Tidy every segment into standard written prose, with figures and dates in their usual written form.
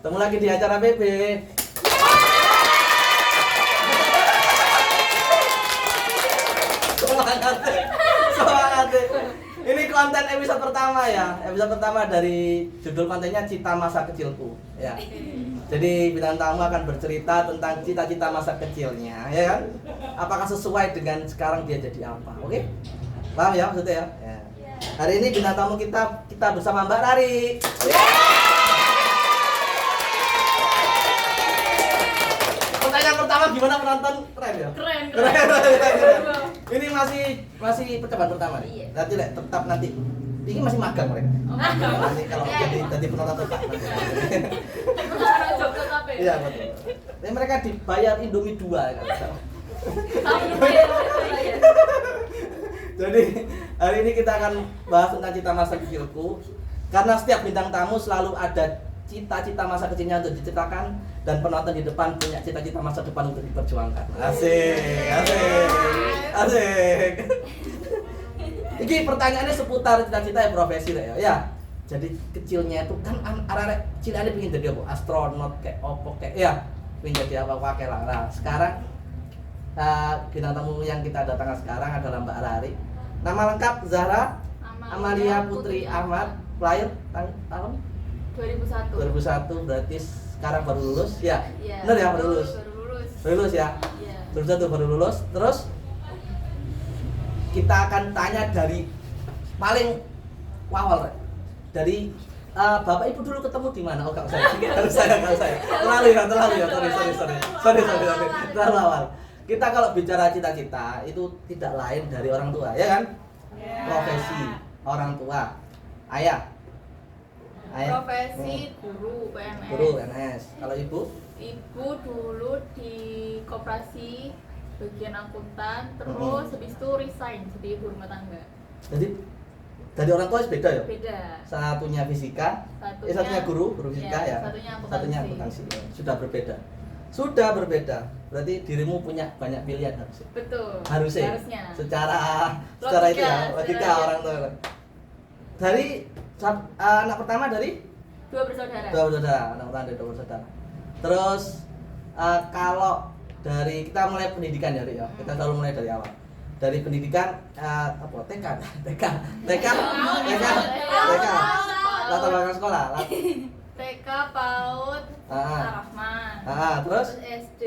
Ketemu lagi di acara BB. Semangat. Ini konten episode pertama ya. Episode pertama dari judul kontennya Cita Masa Kecilku ya. Jadi bintang tamu akan bercerita tentang cita-cita masa kecilnya, ya kan? Apakah sesuai dengan sekarang dia jadi apa? Oke? Paham ya maksudnya ya? Ya. Hari ini bintang tamu kita bersama Mbak Rari. Pertanyaan pertama, gimana penonton? Keren ya? Keren. Ini masih percobaan pertama nih. Iya. Nanti tetap nanti. Ini masih magang mereka. Oh, magang. Nanti kalau jadi penonton tetap nanti. Orang job tetap ya? Iya betul. Ini mereka dibayar Indomie 2 ya. Jadi hari ini kita akan bahas tentang cita masa kecilku. Karena setiap bintang tamu selalu ada cita-cita masa kecilnya untuk diceritakan dan penonton di depan punya cita-cita masa depan untuk diperjuangkan. Asik, asik, asik. Ini pertanyaannya seputar cita-cita ya profesi ya. Ya. Jadi kecilnya itu kan arek cilikane pengen jadi apa? Astronot kayak opo kayak ya. Pengen jadi apa pakai lah. Nah, sekarang bintang tamu yang kita datangkan sekarang adalah Mbak Rari. Nama lengkap Zahra Amalia Putri Ahmad. Lahir tahun 2001. 2001 berarti sekarang baru lulus ya? Iya. Benar ya baru lulus? Baru Lulus ya? Iya. 2001 baru lulus. Terus kita akan tanya dari paling awal dari Bapak Ibu dulu ketemu di mana? Oh enggak saya. Terlalu ya. Sorry. Terlalu awal. Kita kalau bicara cita-cita itu tidak lain dari orang tua, ya kan? Yeah. Profesi orang tua. Ayah. Profesi guru PNS. Guru PNS. Kalau ibu? Ibu dulu di koperasi bagian akuntan, terus habis itu resign jadi ibu rumah tangga. Jadi dari orang tua beda ya? Beda. Satunya fisika, satunya guru fisika ya. Satunya akuntansi. Sudah berbeda. Berarti dirimu punya banyak pilihan harusnya. Betul. Harusnya. Secara itu ya, logika orang tua. Dari anak pertama dari dua bersaudara. Anak pertama dari dua bersaudara. Terus kalau dari kita mulai pendidikan ya, Rik, ya. Kita selalu mulai dari awal. Dari pendidikan TK. Latar belakang sekolah. TK, PAUD, Ar-Rahman. Terus SD,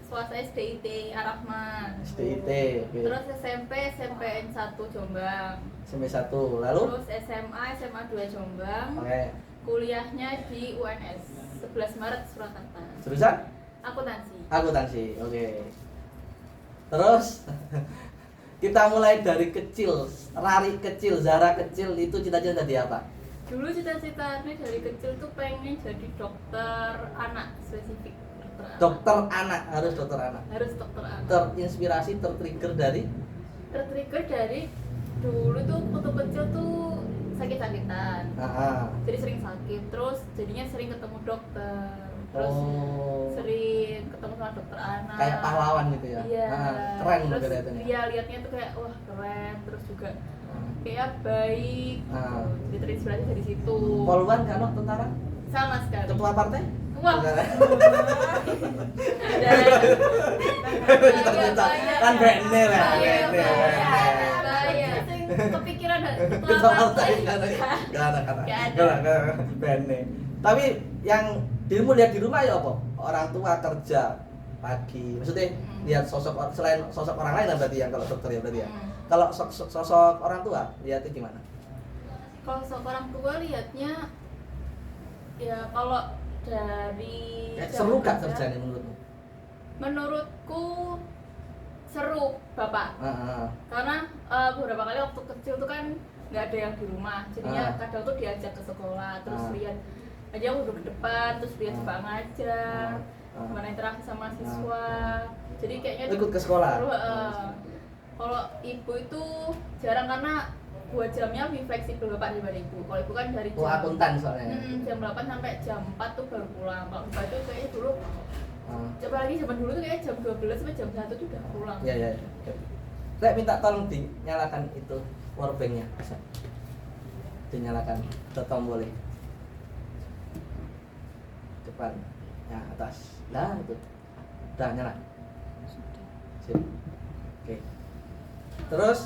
swasta SDIT Ar-Rahman. SDIT. Okay. Terus SMP, SMPN 1 Jombang. SMP 1. Lalu Terus SMA 2 Jombang. Oke. Kuliahnya di UNS 11 Maret Surakarta. Jurusan? Akuntansi. Oke. Terus kita mulai dari kecil. Rari kecil, Zara kecil itu cita-cita tadi apa? Dulu cita-citanya dari kecil tuh pengen jadi dokter anak spesifik. Dokter anak, harus dokter anak. Harus dokter anak. Terinspirasi, tertrigger dari dulu tuh waktu kecil tuh sakit-sakitan. Jadi sering sakit, terus jadinya sering ketemu dokter. Terus sering ketemu sama dokter anak. Kayak pahlawan gitu ya. Iya. Keren terus kelihatannya. Iya, liatnya tuh kayak wah keren, terus juga kayak baik. Jadi terinspirasi dari situ. Poluan kan tentara? Sama sekali. Ketua partai? Wah. Kan BNE lah. Kepikiran Ketua partai enggak ada. BNE. Tapi yang dirimu lihat di rumah ya apa? Orang tua kerja pagi. Maksudnya lihat selain sosok orang lain berarti yang kalau dokter ya berarti ya. Kalau sosok orang tua lihatnya gimana? Kalau sosok orang tua lihatnya ya kalau dari seru gak kerjanya menurutmu? Menurutku seru Bapak. Karena beberapa kali waktu kecil tuh kan nggak ada yang di rumah, jadinya kadang tuh diajak ke sekolah, terus lihat aja duduk ke depan, terus lihat Bapak ngajar, gimana interaksi sama siswa. Jadi kayaknya ikut ke sekolah. Kalau ibu itu jarang karena buat jamnya lebih fleksibel Bapak daripada ibu. Kalau ibu kan dari jam akuntan soalnya. Jam 8 sampai jam 4 tuh baru pulang. Kalau Bapak itu kayaknya dulu coba lagi zaman dulu tuh kayak jam 12 sampai jam 1 tuh udah pulang. Iya. Saya minta tolong dinyalakan itu powerbanknya, bisa dinyalakan, tombolnya. depan. Ya, atas. Nah, itu. Udah nyala. Sip. Oke. Terus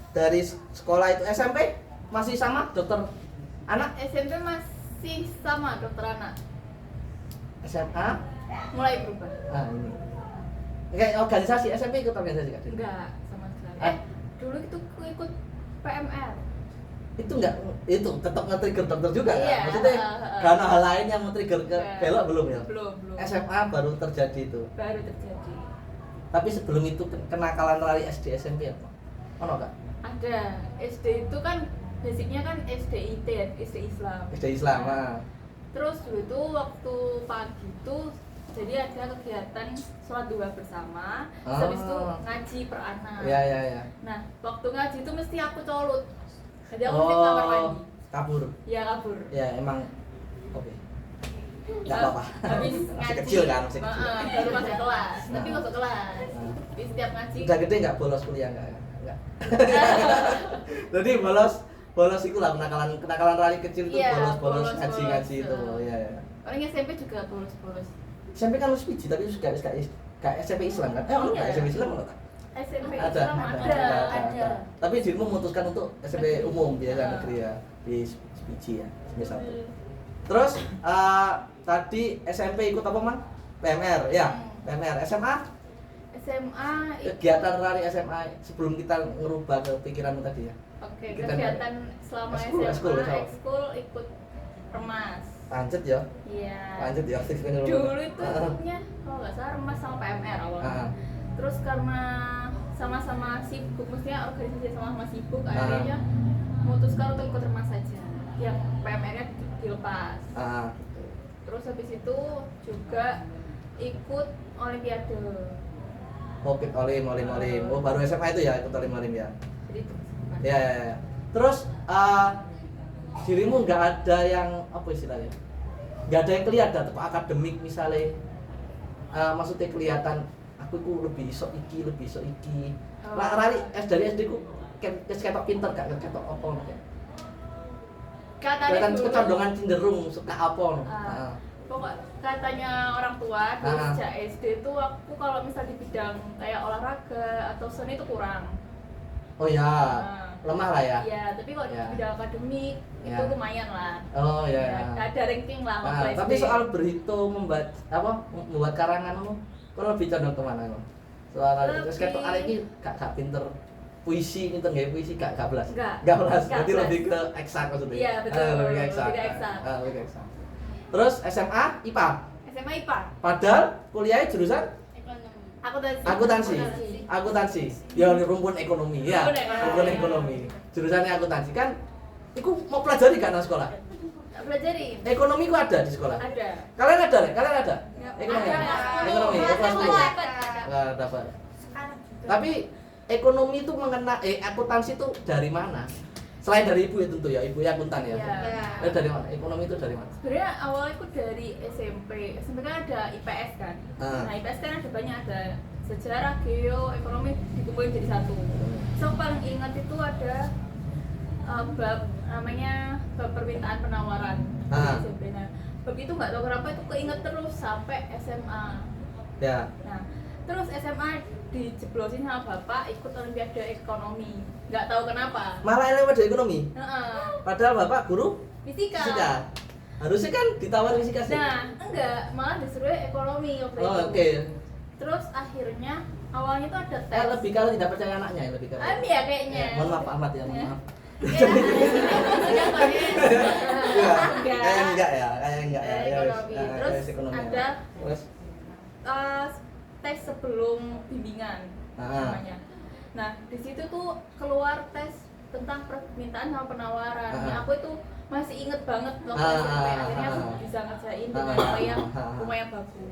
dari sekolah itu SMP masih sama dokter anak? SMP masih sama dokter anak. SMA Mulai berubah. ini. Kayak organisasi SMP ikut organisasi kan? Enggak sama sekali. Ah? Dulu itu aku ikut PMR. Itu enggak, itu tetap nge-trigger dokter juga kan? Iya, Maksudnya karena hal lain yang men-trigger ke Iya. belok belum ya? Belum. SMA baru terjadi itu. Baru terjadi. Tapi sebelum itu kenakalan lari SD SMP apa? Ono enggak? Ada. SD itu kan basicnya kan SDIT, SD Islam. SD Islam. Nah, Ah. terus dulu itu waktu pagi itu jadi ada kegiatan sholat duha bersama, Ah. habis itu ngaji per anak. Iya. Nah, waktu ngaji itu mesti aku colut. Jadi aku mesti kamar mandi. Kabur. Ya kabur. Ya emang oke. Enggak Nah, apa-apa. Habis Masih ngaji. kecil kan, masih kecil. Baru masuk kelas, tapi Nah. masuk kelas. Nah. Di setiap ngaji. Udah gede enggak bolos kuliah enggak? Enggak. Jadi bolos itu lah kenakalan rally kecil itu Iya, bolos bolos, ngaji itu. bolos. Iya. Orang SMP juga bolos-bolos. SMP kan harus PJ tapi gak SMP Islam kan? Ono Iya. gak SMP Islam ono tak? SMP Ada, Islam ada. Tapi dirimu memutuskan untuk SMP umum biasa Ah. negeri ya di PJ ya, misal. Terus tadi SMP ikut apa man? PMR ya, PMR. SMA SMA kegiatan lari SMA sebelum kita ngerubah ke pikiranmu tadi ya. Oke, Kita kegiatan selama ekskul, SMA, ekskul ikut remas. Lanjut ya, Iya. lanjut ya aktif kan Dulu itu ikutnya kalau nggak salah remas sama PMR awalnya. Ah. Terus karena sama-sama sibuk, mestinya organisasi sama-sama sibuk, akhirnya memutuskan untuk ikut remas saja. Yang PMR-nya dilepas. Terus habis itu juga ikut olimpiade. Oke, olim. Oh, baru SMA itu ya ikut olim ya. Jadi itu. Ya. Terus dirimu nggak ada yang apa istilahnya? Nggak ada yang kelihatan atau akademik misalnya, maksudnya kelihatan aku lebih iso iki. Lah rari dari SD ku ketok pinter gak ketok apa kayak. Kelihatan kecondongan cenderung suka apa. Pokok katanya orang tua dulu Ah. sejak SD itu aku kalau misal di bidang kayak olahraga atau seni itu kurang. Oh ya, Nah. lemah lah ya. Iya, tapi kalau Ya. di bidang akademik Ya. itu lumayan lah. Oh ya. Ada ranking lah waktu SD. Tapi soal berhitung membuat karanganmu, kau lebih condong kemana kau? Soal terus ketok arek iki gak pinter puisi, pinter nggak puisi gak belas. Enggak belas. Enggak Berarti belas. lebih ke eksak maksudnya. Iya, betul. Lebih ke eksak. Lebih ke eksak. Lebih ke eksak. Terus SMA IPA. SMA IPA. Padahal kuliahnya jurusan Akuntansi. akuntansi. Ya rumpun ekonomi ya. Rumpun ekonomi. Rumpun ekonomi. Jurusannya akuntansi kan. Iku mau pelajari gak nang sekolah? Belajarin. Ekonomi ku ada di sekolah. Ada. Kalian ada? Kalian ada? Ya, Ekonomi. ada. Ekonomi. Kelas 10. Dapat. Nggak dapat. Tapi ekonomi itu akuntansi itu dari mana? Selain dari ibu ya tentu ya, ibu ya akuntan ya. Iya. Dari mana? Ekonomi itu dari mana? Sebenarnya awalnya aku dari SMP. SMP kan ada IPS kan. Nah, IPS kan ada banyak, ada sejarah, geo, ekonomi dikumpulin jadi satu. So paling ingat itu ada bab namanya bab permintaan penawaran di SMP. Nah, bab itu nggak tahu kenapa itu keinget terus sampai SMA. Ya. Nah, terus SMA dijeblosin sama bapak ikut olimpiade ekonomi. Nggak tahu kenapa. Malah lewat dari ekonomi. Heeh. Padahal bapak guru Fisika. fisika. Harusnya kan ditawar fisika sih. Nah, enggak, malah disuruh ekonomi waktu itu. Oke. Terus akhirnya awalnya tuh ada tes. Lebih kalau tidak percaya anaknya ya lebih kalau. Ya kayaknya. Mohon maaf Pak Ahmad ya, mohon maaf. Enggak. Enggak ya. Ya, Ekonomi. wes. Terus Wes, ekonomi. ada Terus tes sebelum bimbingan namanya. Nah, di situ tuh keluar tes tentang permintaan sama penawaran. Nah, aku itu masih inget banget waktu SMP, akhirnya aku bisa ngerjain dengan nilai yang lumayan bagus.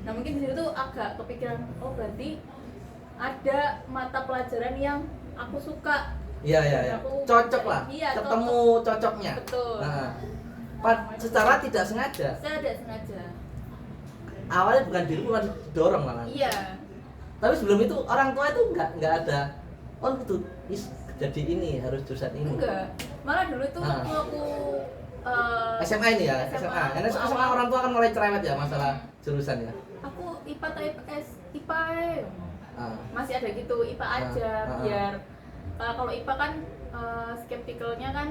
Nah, mungkin di situ tuh agak kepikiran, oh berarti ada mata pelajaran yang aku suka. Iya. Cocok lah. Iya, Ketemu cocoknya. Betul. Secara tidak sengaja. Saya tidak sengaja. Awalnya bukan dirimu kan dorong malah. Iya. Tapi sebelum itu orang tua itu nggak ada. Oh gitu, jadi ini harus jurusan ini. Enggak. Malah dulu tuh waktu aku SMA ini ya, SMA. Karena SMA orang tua kan mulai cerewet ya masalah jurusan ya. Aku IPA atau IPS, IPA masih ada gitu, IPA aja biar kalau IPA kan skeptikalnya kan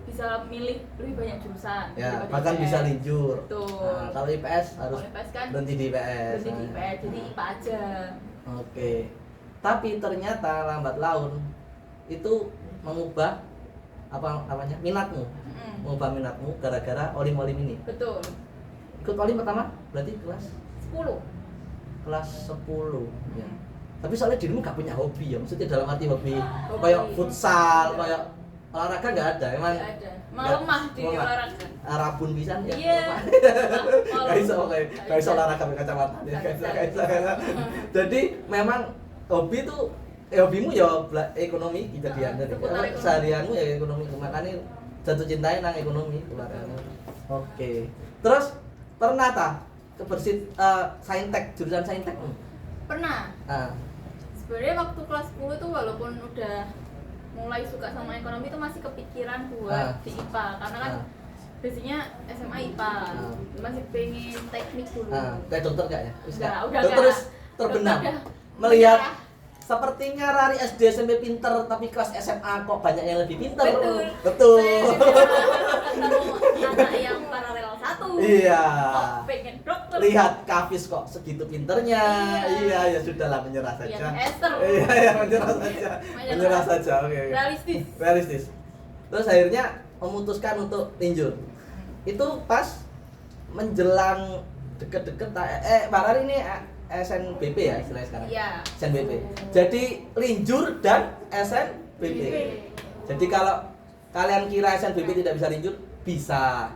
bisa milih lebih banyak jurusan. Ya, bahkan IPS. bisa linjur. Betul. Kalau IPS harus IPS kan berhenti di IPS. berhenti di IPS, jadi IPA aja. Oke. Tapi ternyata lambat laun itu mengubah apa namanya? Minatmu. Mengubah minatmu gara-gara olim-olim ini. Betul. Ikut olim pertama berarti kelas 10. kelas 10 ya. Tapi soalnya dirimu gak punya hobi ya, maksudnya dalam arti hobi kayak futsal, kayak olahraga nggak ada, emang nggak ada, lemah di olahraga. Rabun pisan ya. Iya. Gak iso olahraga pakai kacamata. Gak iso. Jadi memang hobi tuh hobimu ya ekonomi kita dia. Seharianmu ya ekonomi, makanya jatuh cintain nang ekonomi olahraga. Oke. Terus pernah tak kebersit saintek, jurusan saintek? Pernah. Sebenarnya waktu kelas 10 tuh walaupun udah mulai suka sama ekonomi itu masih kepikiran buat di IPA karena kan biasanya SMA IPA masih pengen teknik dulu. Kayak dokter gak ya? Udah terus terbenam melihat sepertinya Rari SD SMP pinter tapi kelas SMA kok banyak yang lebih pinter. Betul. Ketemu anak yang paralel 1. Iya. Kok pengen dokter. Lihat Kafis kok segitu pinternya. Iya, ya sudahlah menyerah saja. Iya, menyerah saja. Oke. Realistis. Terus akhirnya memutuskan untuk tinjau. Itu pas menjelang deket-deket Mbak Rari ini SNBP ya istilahnya sekarang. Iya. SNBP. Jadi linjur dan SNBP. Jadi kalau kalian kira SNBP tidak bisa linjur, bisa.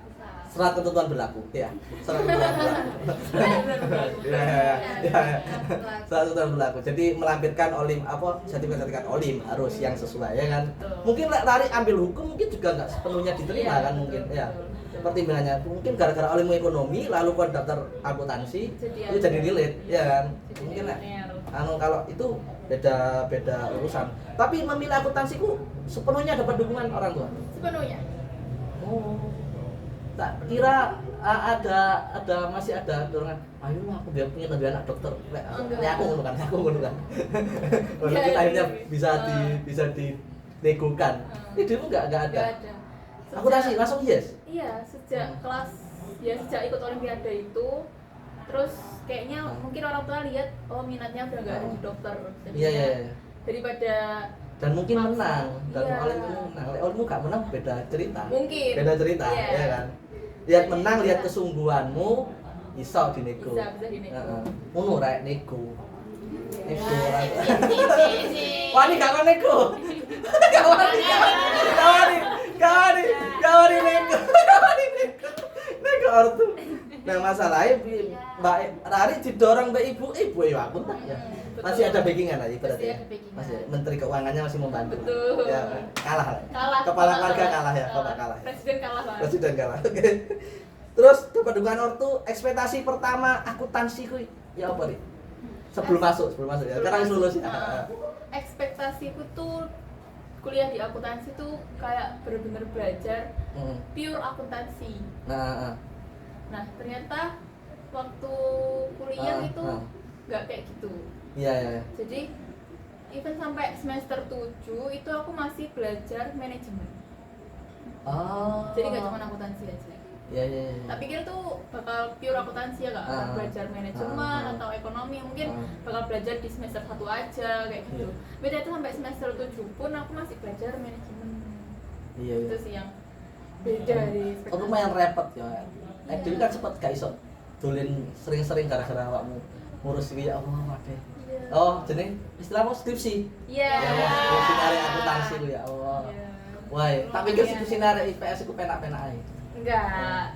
Serat ketentuan berlaku, ya. Serat ketentuan berlaku. Ya. Serat ketentuan berlaku. Jadi melampirkan olim sertifikat olim harus yang sesuai ya kan. Mungkin Rari ambil hukum mungkin juga nggak sepenuhnya diterima kan mungkin ya. Pertimbangannya mungkin gara-gara olimmu ekonomi lalu kau daftar akuntansi itu jadi relate ya kan. Mungkin kalau itu beda urusan. Tapi memilih akuntansiku sepenuhnya dapat dukungan orang tua. Sepenuhnya. Oh. Tak kira ada masih ada dorongan. Ayolah aku biar punya anak dokter. Aku ngono kan. Mungkin akhirnya bisa dinegokan. Ini dulu enggak ada. Akuntansi langsung yes. Iya, sejak ikut olimpiade itu terus kayaknya mungkin orang tua lihat minatnya udah enggak ada di dokter. Iya. Daripada dan mungkin menang dan olimmu gak menang beda cerita. Mungkin. Beda cerita, ya kan. Lihat menang, lihat kesungguhanmu, iso dinego. Bisa dinego. Ngono rek nego. Nego ora. Wani gak kon nego. Kawani nego. Nego ortu. Nah masalahnya Mbak Rari didorong Mbak Ibu ya aku tak ya. Masih ada backingan aja berarti. Masih Menteri Keuangannya masih membantu. Betul. Ya, kalah. Kepala keluarga kalah ya, Bapak kalah. Presiden kalah. Oke. Terus dapat dukungan ortu, ekspektasi pertama akuntansi kuwi ya apa nih? Sebelum masuk ya. Sekarang lulus ya. Ekspektasiku tuh kuliah di akuntansi tuh kayak benar-benar belajar pure akuntansi. Nah, ternyata waktu kuliah itu nggak kayak gitu. Iya. Jadi even sampai semester 7 itu aku masih belajar manajemen. Jadi nggak cuma akuntansi aja. Iya. Tak pikir tuh bakal pure akuntansi ya, nggak belajar manajemen atau ekonomi, mungkin bakal belajar di semester 1 aja kayak gitu. Beda itu sampai semester 7 pun aku masih belajar manajemen. Iya. Itu sih yang beda dari ekspektasi. Lumayan repot ya. Dulu kan sempat gak iso dolen sering-sering gara-gara awakmu ngurus iki ya Allah waduh. Oh, jeneng istilahmu skripsi. Iya. Skripsi arek akuntansi ku ya Allah. Wah, tak pikir skripsi arek IPS iku penak-penak ae. Enggak.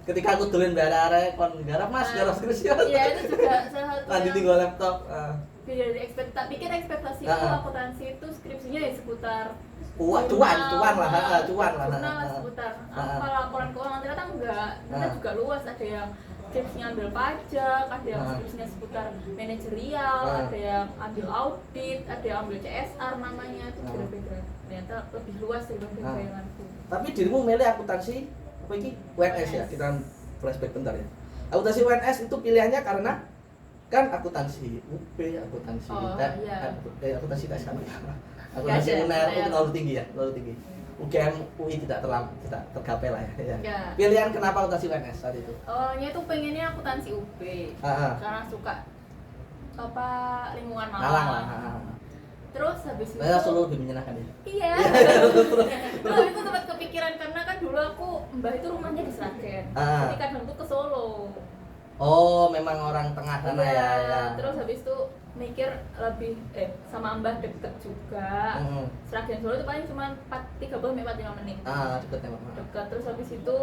Ketika aku dolen mbak arek kon garap Mas, garap skripsi. Iya, itu juga salah satu. Nanti tinggal laptop. Beda dari tak pikir ekspektasi itu akuntansi itu skripsinya ya seputar cuan lah. Nah, seputar kalau laporan keuangan ternyata enggak. Ternyata juga luas, ada yang skripsinya ambil pajak, ada yang skripsinya seputar manajerial, ada yang ambil audit, ada yang ambil CSR namanya, itu beda-beda. Ternyata lebih luas dari bayanganku. Tapi dirimu milih akuntansi apa ini UNS ya, kita flashback bentar ya. Akuntansi UNS itu pilihannya karena kan akuntansi UP, akuntansi akuntansi tes kan. Akuntansi UNER itu terlalu tinggi ya, terlalu tinggi. UGM UI tidak tergapai lah ya. Pilihan kenapa akuntansi UNS saat itu? Awalnya tuh pengennya akuntansi UP. Karena suka apa lingkungan Malang lah. Terus habis itu Solo lebih menyenangkan ya. Iya. Terus itu sempat kepikiran karena kan dulu aku Mbah itu rumahnya di Sragen. Jadi kadang tuh ke Solo. Oh, memang orang tengah sana ya. Terus habis itu mikir lebih sama Mbah deket juga. Sragen Solo itu paling cuma 35 menit. Deket ya, Mak. Dekat. Terus habis itu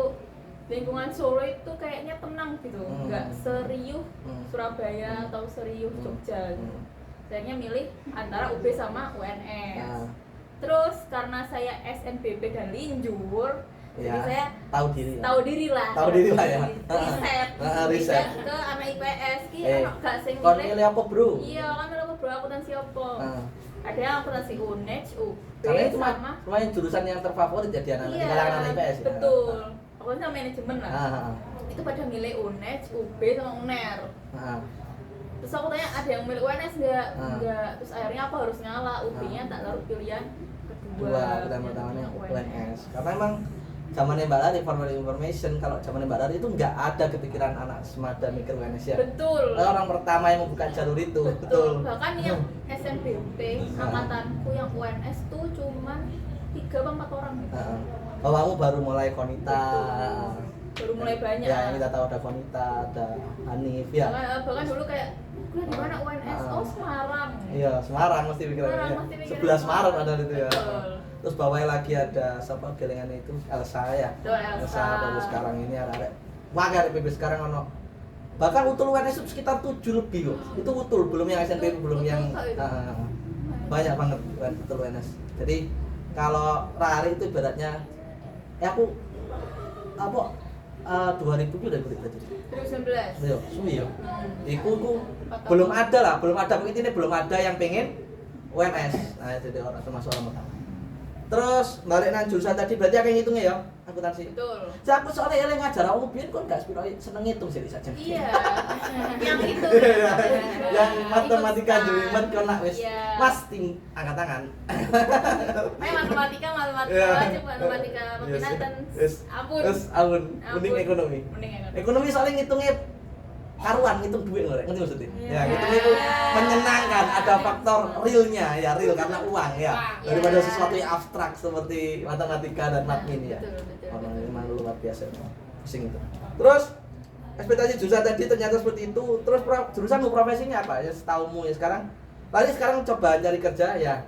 lingkungan Solo itu kayaknya tenang gitu, nggak serius Surabaya atau serius Jogja gitu. Sayangnya milih antara UB sama UNS. Terus karena saya SNBP dan linjur, jadi saya tahu diri lah ya. Riset ke anak IPS ki gak sing milih apa, Bro? Iya, kan milih apa, Bro? Akuntansi apa? Ada yang akuntansi UNED, UB karena itu sama lumayan jurusan yang terfavorit jadi anak di kalangan anak IPS ya. Betul. Akuntansi sama manajemen lah. Itu pada milih UNED, UB sama UNER. Terus aku tanya ada yang milih UNS enggak? Terus akhirnya aku harus ngalah UB-nya tak taruh pilihan kedua. Pertamanya UNS. Karena emang zamannya Mbak Lari, formal information, kalau zamannya Mbak Lari itu nggak ada kepikiran anak semada mikir UNS ya. Betul. Orang pertama yang membuka jalur itu. Betul. Bahkan yang SNBP angkatanku yang UNS tuh cuman 3 atau 4 orang gitu. Kamu baru mulai Konita. Baru mulai banyak. Ya, yang kita tahu ada Konita, ada Hanif ya. Bahkan dulu kayak di mana UNS? Oh, Semarang. Iya, Semarang mesti pikirannya. 11 Maret ada itu ya. Betul. Terus bawahnya lagi ada siapa gelengannya itu Elsa ya. Elsa. Baru sekarang ini ada wakil PB sekarang ono. Bahkan utul UNS itu sekitar 7 lebih loh. Itu utul, belum yang SNP, belum yang banyak banget utul UNS. Jadi kalau Rari itu ibaratnya aku apa 2000 itu udah ikut tadi. 2019. Iya, suwi ya. Iku belum ada begini belum ada yang pengen UNS. Nah, jadi orang termasuk orang pertama. Terus balik nang jurusan tadi berarti akeh ngitungnya ya, akuntansi. Betul. Saya aku soalnya eling ngajar aku biyen kon gak sepiro seneng ngitung sih saja. Iya. Yang itu. Yang matematika jelimet kon nak wis Mas angkat tangan. Matematika wajib matematika peminatan. Ampun. Mending ekonomi. Ekonomi soalnya ngitungnya karuan, ngitung duit loh, ngerti maksudnya? Ya, ngitung itu menyenangkan, ada faktor realnya ya, real karena uang ya, daripada sesuatu yang abstrak seperti matematika dan matmin ya. Orang memang luar biasa, pusing itu. Terus ekspektasi jurusan tadi ternyata seperti itu. Terus jurusanmu profesinya apa ya setaumu ya sekarang? Lalu sekarang coba cari kerja ya.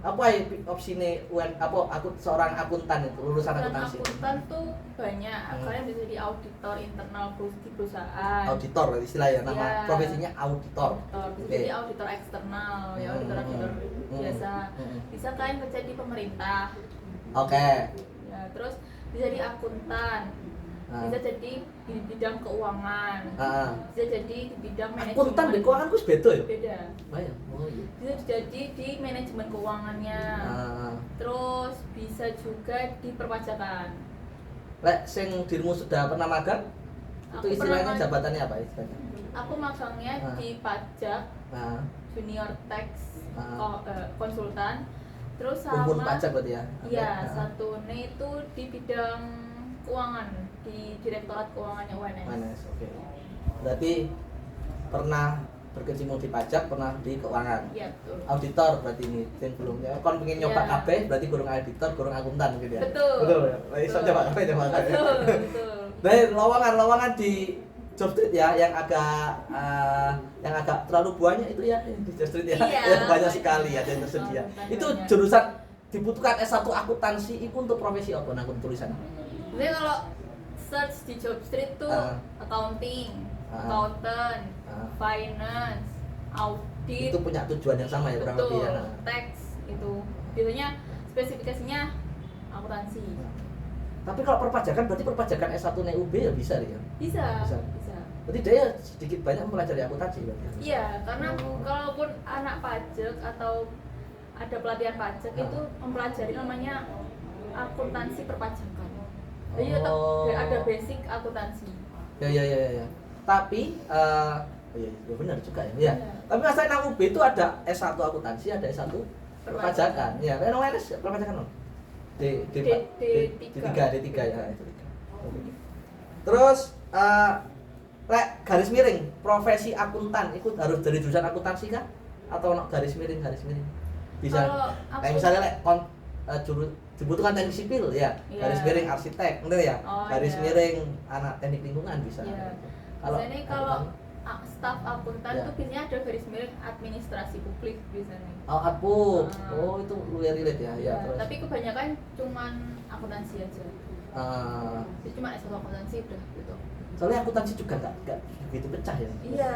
Apa ya opsinya aku seorang akuntan itu, lulusan akuntansi. Akuntan tuh banyak, kalian bisa jadi auditor internal di perusahaan. Auditor istilahnya, nama profesinya auditor. Bisa jadi auditor eksternal, ya auditor biasa. Bisa kalian kerja di pemerintah. Ya, terus bisa jadi akuntan. Bisa jadi di bidang keuangan. Bisa jadi di bidang manajemen. Akuntan dan keuangan itu beda ya? Beda. Banyak. Oh iya. Bisa jadi di manajemen keuangannya. Terus bisa juga di perpajakan. Lek sing dirimu sudah pernah magang? Itu istilahnya jabatannya apa istilahnya? Aku magangnya di pajak, junior tax, konsultan. Terus sama kumpul pajak berarti ya? Iya, satunya itu di bidang keuangan, di Direktorat Keuangannya UNS. Oke. Berarti pernah berkecimpung di pajak, pernah di keuangan. Iya, betul. Auditor berarti ini yang belumnya. Kon pengen nyoba kabeh berarti kurang auditor, kurang akuntan gitu ya. Betul ya. Lah iso coba kabeh coba. Betul. Nah, lowongan di Job Street ya yang agak terlalu banyak itu ya di Job Street ya. Iya, banyak sekali ya yang tersedia. Itu jurusan dibutuhkan S1 akuntansi itu untuk profesi apa nah tulisan? Jadi kalau search di Job Street tuh accounting, accountant, finance, audit. Itu punya tujuan yang sama ya kurang lebih ya. Tax itu biasanya spesifikasinya akuntansi. Tapi kalau perpajakan berarti perpajakan S1 UB ya bisa ya? Bisa. Berarti dia sedikit banyak mempelajari akuntansi berarti. Iya, karena kalaupun anak pajak atau ada pelatihan pajak itu mempelajari namanya akuntansi perpajakan. Iya, tetap Oh. ada basic akuntansi. Ya. Tapi iya benar juga ya. Ya. Iya. Tapi masalah nang UB itu ada S1 akuntansi, ada S1 perpajakan. Ya, kan ONS perpajakan. D3 ya, itu. Terus lek garis miring profesi akuntan itu harus dari jurusan akuntansi kah? Atau no, garis miring? Bisa. Kalau Kayak misalnya lek dibutuhkan teknik sipil ya, Iya. garis miring arsitek, bener ya? Oh, Garis iya. miring anak teknik lingkungan bisa. Iya. Kalau Biasanya kalau staf akuntan Ya. tuh biasanya ada garis miring administrasi publik biasanya. Adpub. Ah. Oh, itu luar relate ya. Ya, Iya, terus. tapi kebanyakan cuman akuntansi aja. Jadi cuma S1 akuntansi udah gitu. Soalnya akuntansi juga nggak begitu pecah ya. Iya,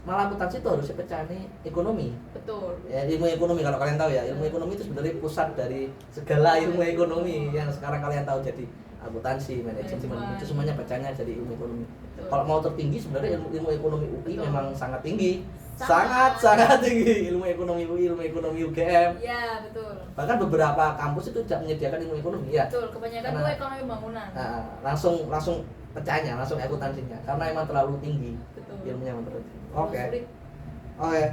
Malah akuntansi itu harusnya pecahnya ekonomi. betul. Ya, ilmu ekonomi kalau kalian tahu ya, ilmu ekonomi itu sebenarnya pusat dari segala ilmu ekonomi yang sekarang kalian tahu jadi akuntansi, manajemen itu semuanya bacanya jadi ilmu ekonomi. Betul. Kalau mau tertinggi sebenarnya ilmu ekonomi UI Betul. memang sangat tinggi. Sangat. Sangat tinggi ilmu ekonomi UI, ilmu ekonomi UGM. Iya, betul. Bahkan beberapa kampus itu tidak menyediakan ilmu ekonomi ya. Betul, kebanyakan tuh Karena- ekonomi bangunan. Nah, langsung pecahnya, langsung akuntansinya karena emang terlalu tinggi Betul. ilmunya emang terlalu tinggi. Terlalu Oke. sulit. Oke.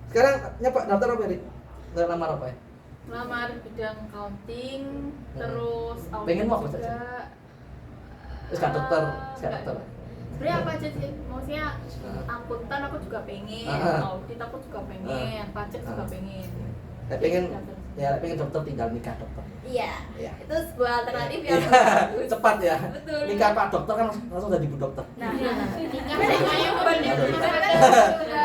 Sekarang nyoba daftar apa Rik? Lamar apa ya? Lamar bidang accounting, terus audit Pengen mau apa juga. saja? Terus kan dokter, Enggak. dokter. Sebenarnya apa aja sih? Maksudnya Ah. akuntan aku juga pengen, Ah. audit aku juga pengen, pajak juga Ah. pengen. Pengen Daftar. ya pengen dokter tinggal nikah dokter. Iya. Iya. Itu sebuah alternatif yang Iya, bagus. cepat ya. Betul. Nikah Pak dokter kan langsung jadi Bu dokter. Nah, Nikah semuanya banyak.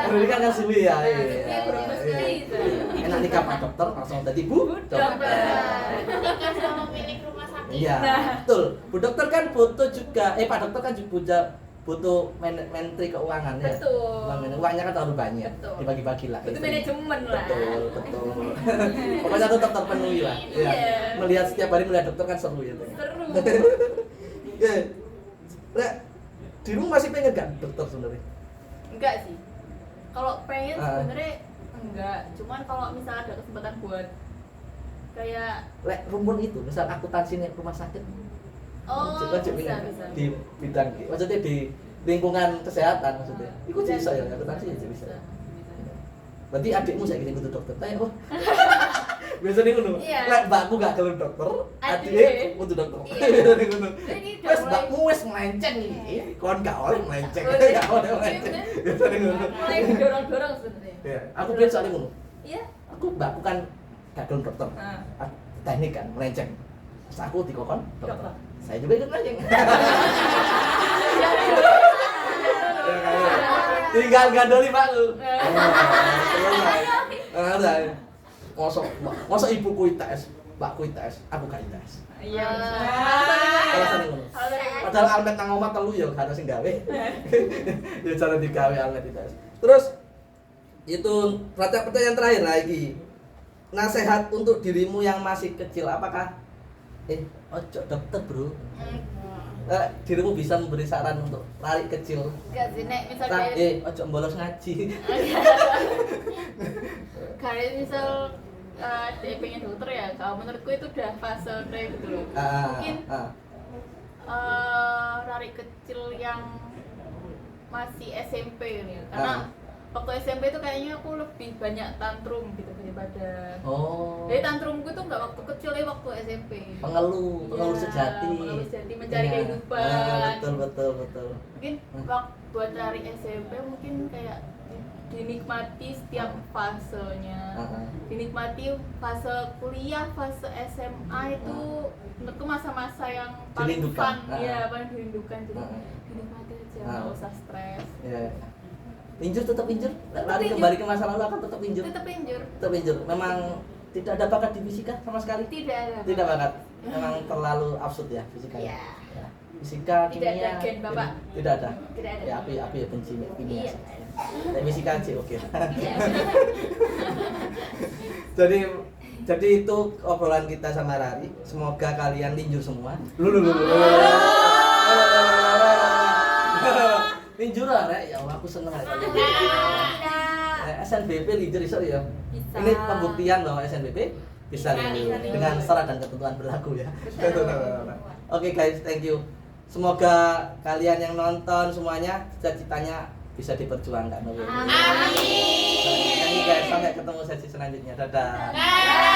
Pendidikan kan suwi ya. Nah, Iya. suwi, berapa sekali itu. Enak nikah Pak dokter langsung jadi Bu dokter. Nikah sama milik rumah sakit. Iya, Nah. betul. Bu dokter kan butuh juga, Pak dokter kan juga butuh menteri keuangan ya. Betul. Uangnya kan terlalu banyak, Betul. dibagi-bagi lah. Itu manajemen lah. Betul. Pokoknya tetap terpenuhi lah. Iya. Iya. Melihat setiap hari melihat dokter kan seru ya. Seru. Ya. Lek, di rumah masih pengen gak dokter sebenarnya? Enggak sih. Kalau pengen Ah. sebenarnya enggak. Cuman kalau misalnya ada kesempatan buat kayak Lek rumpun itu, misal akuntansi nih rumah sakit. Coba bisa. di bidang, maksudnya di lingkungan kesehatan maksudnya. Iku bisa ya, akuntansi ya bisa. Berarti adikmu saya gini butuh dokter. Ayo. Biasanya ngono. Iya. Lek mbakku gak gelem dokter, Adike. adike butuh dokter. Iya. Biasanya ngono. Ini udah Wes mulai- mbakmu wes melenceng iki. Kon gak oleh melenceng. Boleh. Gak oleh melenceng. Biasanya ngono. mulai didorong-dorong sebenarnya. Iya, aku biasa soalnya ngono. Iya. Aku mbakku kan gak gelem dokter. Nah. Aku teknik kan melenceng. Terus aku dikokon dokter. Dokter. Saya juga ikut melenceng. Ya, kayak, tinggal gadoli pakku. Mosok ibuku ITS, mbakku ITS, aku gak ITS. Iya. Alasannya ngono. Padahal almet nang omah telu ya gak ada sing gawe. Ya cara digawe almet ITS. Terus itu pertanyaan terakhir lagi. Nasihat untuk dirimu yang masih kecil apakah ojo dokter, Bro. Dirimu bisa memberi saran untuk lari kecil. Enggak sih, Nek, misalnya Ojo bolos ngaji. kayak misal dia pengen dokter ya, kalau menurutku itu udah fase kayak gitu loh. Mungkin lari kecil yang masih SMP nih, karena waktu SMP itu kayaknya aku lebih banyak tantrum gitu daripada. Oh. Jadi tantrumku tuh nggak waktu kecil ya, waktu SMP. Pengeluh Iya, sejati. pengeluh sejati, mencari Iya. kehidupan. Betul. Mungkin waktu buat lari SMP mungkin kayak dinikmati setiap fasenya. Dinikmati fase kuliah, fase SMA itu menurutku masa-masa yang paling Dirindukan. fun, ya paling dirindukan. Jadi dinikmati aja, nggak Ah. usah stres. Iya. Injur tetap injur. Lari injur. kembali ke masa lalu akan tetap injur. Tetap injur. Tetap injur. Memang tidak ada bakat di fisika sama sekali. Tidak ada. Tidak bakat. Memang terlalu absurd ya fisika. Iya. Ya. Fisika, Tidak ada kimia. gen, Bapak. Tidak ada. Tidak ada. Ya, aku ya benci kimia. Iya. Tapi fisika aja oke. Iya. Jadi itu obrolan kita sama Rari. Semoga kalian linjur semua. Linjur lah, Rek. Ya Allah, aku seneng Rek. SNBP linjur iso ya. Bisa. Ini pembuktian bahwa SNBP bisa linjur linjur. dengan syarat dan ketentuan berlaku ya. Betul. Oke guys, thank you. Semoga kalian yang nonton semuanya cita-citanya bisa diperjuangkan. Amin. Thank you guys, sampai ketemu sesi selanjutnya. Dadah. Dadah.